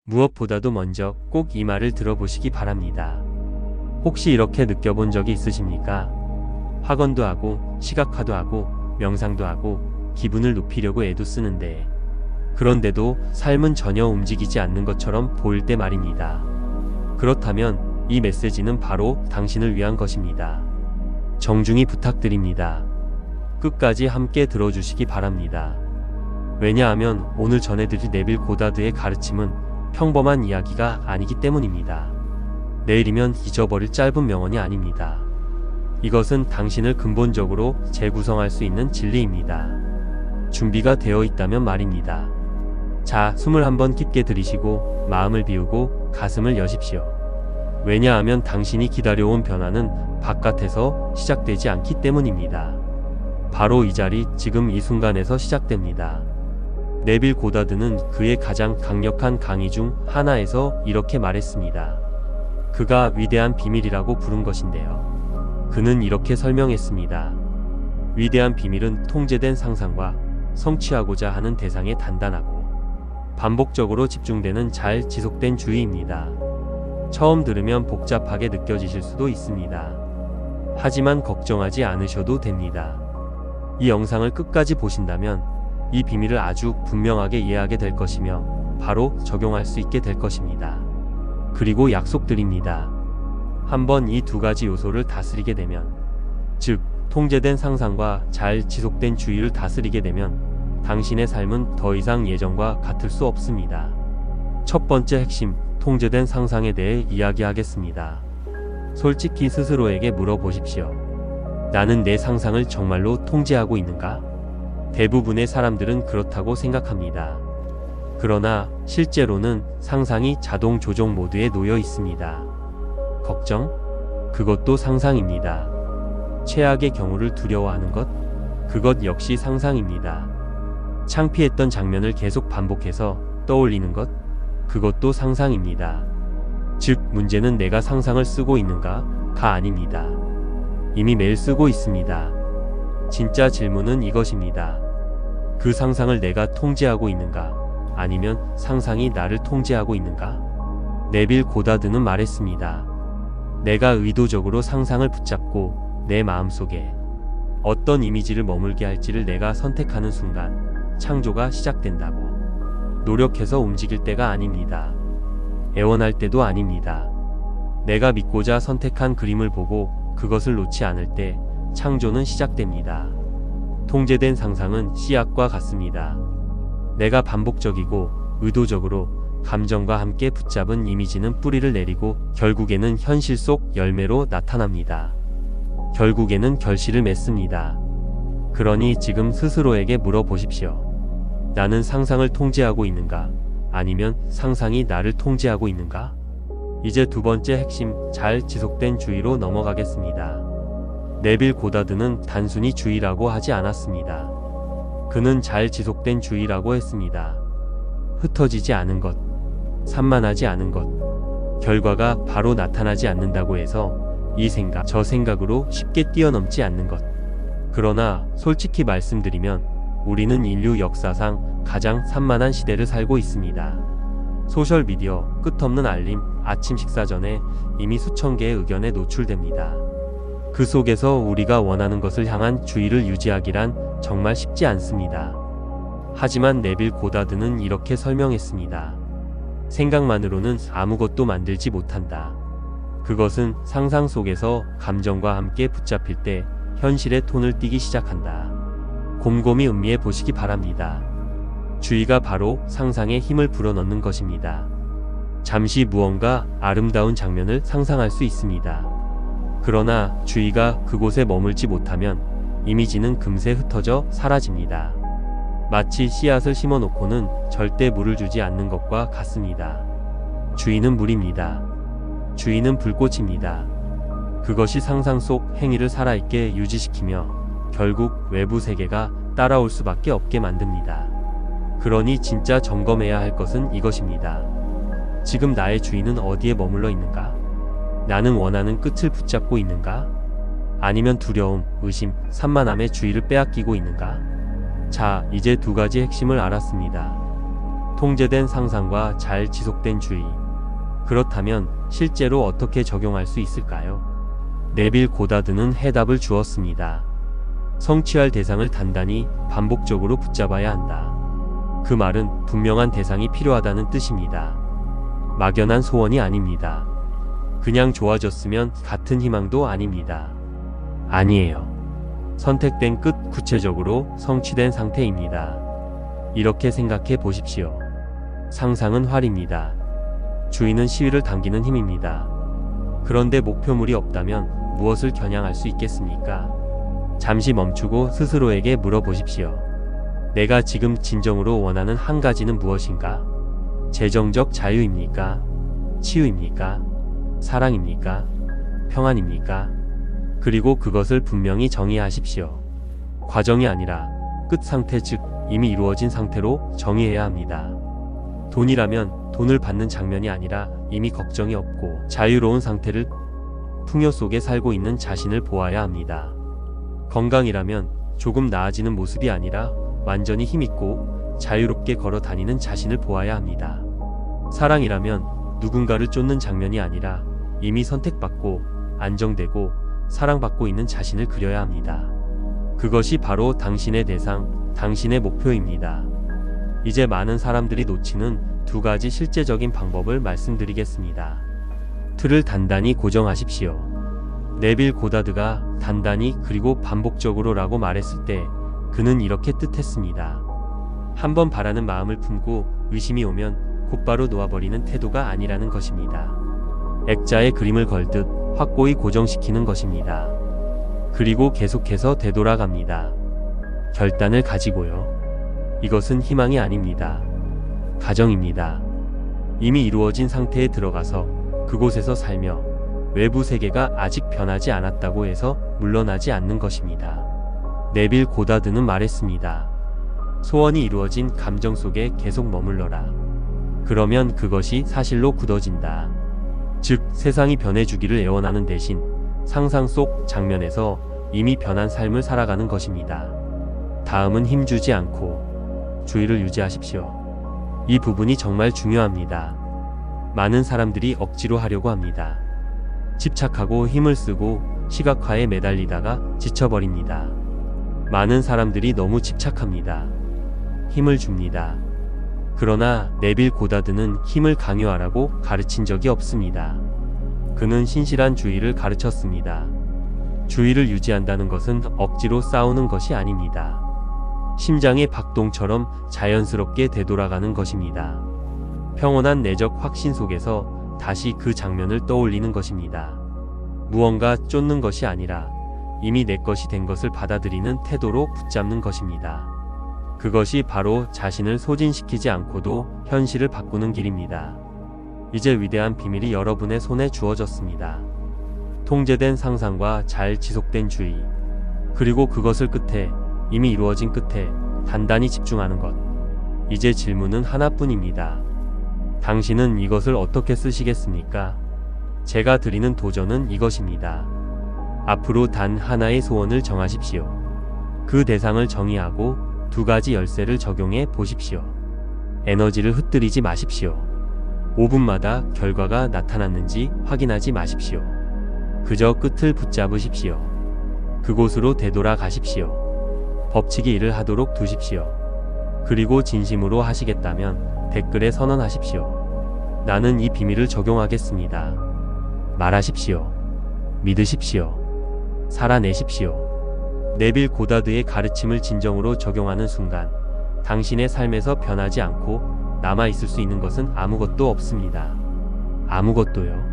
무엇보다도 먼저 꼭 이 말을 들어보시기 바랍니다. 혹시 이렇게 느껴본 적이 있으십니까? 학원도 하고 시각화도 하고 명상도 하고 기분을 높이려고 애도 쓰는데 그런데도 삶은 전혀 움직이지 않는 것처럼 보일 때 말입니다. 그렇다면 이 메시지는 바로 당신을 위한 것입니다. 정중히 부탁드립니다. 끝까지 함께 들어주시기 바랍니다. 왜냐하면 오늘 전해드릴 네빌 고다드의 가르침은 평범한 이야기가 아니기 때문입니다. 내일이면 잊어버릴 짧은 명언이 아닙니다. 이것은 당신을 근본적으로 재구성할 수 있는 진리입니다. 준비가 되어 있다면 말입니다. 자, 숨을 한번 깊게 들이쉬고 마음을 비우고 가슴을 여십시오. 왜냐하면 당신이 기다려온 변화는 바깥에서 시작되지 않기 때문입니다. 바로 이 자리, 지금 이 순간에서 시작됩니다. 네빌 고다드는 그의 가장 강력한 강의 중 하나에서 이렇게 말했습니다. 그가 위대한 비밀이라고 부른 것인데요. 그는 이렇게 설명했습니다. 위대한 비밀은 통제된 상상과 성취하고자 하는 대상에 단단하고 반복적으로 집중되는 잘 지속된 주의입니다. 처음 들으면 복잡하게 느껴지실 수도 있습니다. 하지만 걱정하지 않으셔도 됩니다. 이 영상을 끝까지 보신다면 이 비밀을 아주 분명하게 이해하게 될 것이며 바로 적용할 수 있게 될 것입니다. 그리고 약속드립니다. 한번 이 두 가지 요소를 다스리게 되면, 즉 통제된 상상과 잘 지속된 주의를 다스리게 되면 당신의 삶은 더 이상 예전과 같을 수 없습니다. 첫 번째 핵심, 통제된 상상에 대해 이야기하겠습니다. 솔직히 스스로에게 물어보십시오. 나는 내 상상을 정말로 통제하고 있는가? 대부분의 사람들은 그렇다고 생각합니다. 그러나 실제로는 상상이 자동 조종 모드에 놓여 있습니다. 걱정? 그것도 상상입니다. 최악의 경우를 두려워하는 것? 그것 역시 상상입니다. 창피했던 장면을 계속 반복해서 떠올리는 것? 그것도 상상입니다. 즉, 문제는 내가 상상을 쓰고 있는가가 아닙니다. 이미 매일 쓰고 있습니다. 진짜 질문은 이것입니다. 그 상상을 내가 통제하고 있는가? 아니면 상상이 나를 통제하고 있는가? 네빌 고다드는 말했습니다. 내가 의도적으로 상상을 붙잡고 내 마음속에 어떤 이미지를 머물게 할지를 내가 선택하는 순간 창조가 시작된다고. 노력해서 움직일 때가 아닙니다. 애원할 때도 아닙니다. 내가 믿고자 선택한 그림을 보고 그것을 놓지 않을 때 창조는 시작됩니다. 통제된 상상은 씨앗과 같습니다. 내가 반복적이고 의도적으로 감정과 함께 붙잡은 이미지는 뿌리를 내리고 결국에는 현실 속 열매로 나타납니다. 결국에는 결실을 맺습니다. 그러니 지금 스스로에게 물어보십시오. 나는 상상을 통제하고 있는가? 아니면 상상이 나를 통제하고 있는가? 이제 두 번째 핵심, 잘 지속된 주의로 넘어가겠습니다. 네빌 고다드는 단순히 주의라고 하지 않았습니다. 그는 잘 지속된 주의라고 했습니다. 흩어지지 않은 것, 산만하지 않은 것, 결과가 바로 나타나지 않는다고 해서 이 생각, 저 생각으로 쉽게 뛰어넘지 않는 것. 그러나 솔직히 말씀드리면 우리는 인류 역사상 가장 산만한 시대를 살고 있습니다. 소셜미디어, 끝없는 알림, 아침 식사 전에 이미 수천 개의 의견에 노출됩니다. 그 속에서 우리가 원하는 것을 향한 주의를 유지하기란 정말 쉽지 않습니다. 하지만 네빌 고다드는 이렇게 설명했습니다. 생각만으로는 아무것도 만들지 못한다. 그것은 상상 속에서 감정과 함께 붙잡힐 때 현실의 톤을 띠기 시작한다. 곰곰이 음미해 보시기 바랍니다. 주의가 바로 상상에 힘을 불어넣는 것입니다. 잠시 무언가 아름다운 장면을 상상할 수 있습니다. 그러나 주의가 그곳에 머물지 못하면 이미지는 금세 흩어져 사라집니다. 마치 씨앗을 심어놓고는 절대 물을 주지 않는 것과 같습니다. 주의는 물입니다. 주의는 불꽃입니다. 그것이 상상 속 행위를 살아있게 유지시키며 결국 외부 세계가 따라올 수밖에 없게 만듭니다. 그러니 진짜 점검해야 할 것은 이것입니다. 지금 나의 주의는 어디에 머물러 있는가? 나는 원하는 끝을 붙잡고 있는가? 아니면 두려움, 의심, 산만함의 주의를 빼앗기고 있는가? 자, 이제 두 가지 핵심을 알았습니다. 통제된 상상과 잘 지속된 주의. 그렇다면 실제로 어떻게 적용할 수 있을까요? 네빌 고다드는 해답을 주었습니다. 성취할 대상을 단단히 반복적으로 붙잡아야 한다. 그 말은 분명한 대상이 필요하다는 뜻입니다. 막연한 소원이 아닙니다. 그냥 좋아졌으면 같은 희망도 아닙니다. 아니에요. 선택된 끝, 구체적으로 성취된 상태입니다. 이렇게 생각해 보십시오. 상상은 활입니다. 주의는 시위를 당기는 힘입니다. 그런데 목표물이 없다면 무엇을 겨냥할 수 있겠습니까? 잠시 멈추고 스스로에게 물어보십시오. 내가 지금 진정으로 원하는 한 가지는 무엇인가? 재정적 자유입니까? 치유입니까? 사랑입니까? 평안입니까? 그리고 그것을 분명히 정의하십시오. 과정이 아니라 끝 상태, 즉 이미 이루어진 상태로 정의해야 합니다. 돈이라면 돈을 받는 장면이 아니라 이미 걱정이 없고 자유로운 상태를 풍요 속에 살고 있는 자신을 보아야 합니다. 건강이라면 조금 나아지는 모습이 아니라 완전히 힘있고 자유롭게 걸어 다니는 자신을 보아야 합니다. 사랑이라면 누군가를 쫓는 장면이 아니라 이미 선택받고 안정되고 사랑받고 있는 자신을 그려야 합니다. 그것이 바로 당신의 대상, 당신의 목표입니다. 이제 많은 사람들이 놓치는 두 가지 실제적인 방법을 말씀드리겠습니다. 틀을 단단히 고정하십시오. 네빌 고다드가 단단히 그리고 반복적으로 라고 말했을 때 그는 이렇게 뜻했습니다. 한번 바라는 마음을 품고 의심이 오면 곧바로 놓아버리는 태도가 아니라는 것입니다. 액자에 그림을 걸듯 확고히 고정시키는 것입니다. 그리고 계속해서 되돌아갑니다. 결단을 가지고요. 이것은 희망이 아닙니다. 가정입니다. 이미 이루어진 상태에 들어가서 그곳에서 살며 외부 세계가 아직 변하지 않았다고 해서 물러나지 않는 것입니다. 네빌 고다드는 말했습니다. 소원이 이루어진 감정 속에 계속 머물러라. 그러면 그것이 사실로 굳어진다. 즉 세상이 변해주기를 애원하는 대신 상상 속 장면에서 이미 변한 삶을 살아가는 것입니다. 다음은 힘주지 않고 주의를 유지하십시오. 이 부분이 정말 중요합니다. 많은 사람들이 억지로 하려고 합니다. 집착하고 힘을 쓰고 시각화에 매달리다가 지쳐버립니다. 많은 사람들이 너무 집착합니다. 힘을 줍니다. 그러나 네빌 고다드는 힘을 강요하라고 가르친 적이 없습니다. 그는 신실한 주의를 가르쳤습니다. 주의를 유지한다는 것은 억지로 싸우는 것이 아닙니다. 심장의 박동처럼 자연스럽게 되돌아가는 것입니다. 평온한 내적 확신 속에서 다시 그 장면을 떠올리는 것입니다. 무언가 쫓는 것이 아니라 이미 내 것이 된 것을 받아들이는 태도로 붙잡는 것입니다. 그것이 바로 자신을 소진시키지 않고도 현실을 바꾸는 길입니다. 이제 위대한 비밀이 여러분의 손에 주어졌습니다. 통제된 상상과 잘 지속된 주의, 그리고 그것을 끝에, 이미 이루어진 끝에 단단히 집중하는 것. 이제 질문은 하나뿐입니다. 당신은 이것을 어떻게 쓰시겠습니까? 제가 드리는 도전은 이것입니다. 앞으로 단 하나의 소원을 정하십시오. 그 대상을 정의하고 두 가지 열쇠를 적용해 보십시오. 에너지를 흩뜨리지 마십시오. 5분마다 결과가 나타났는지 확인하지 마십시오. 그저 끝을 붙잡으십시오. 그곳으로 되돌아 가십시오. 법칙이 일을 하도록 두십시오. 그리고 진심으로 하시겠다면 댓글에 선언하십시오. 나는 이 비밀을 적용하겠습니다. 말하십시오. 믿으십시오. 살아내십시오. 네빌 고다드의 가르침을 진정으로 적용하는 순간 당신의 삶에서 변하지 않고 남아있을 수 있는 것은 아무것도 없습니다. 아무것도요.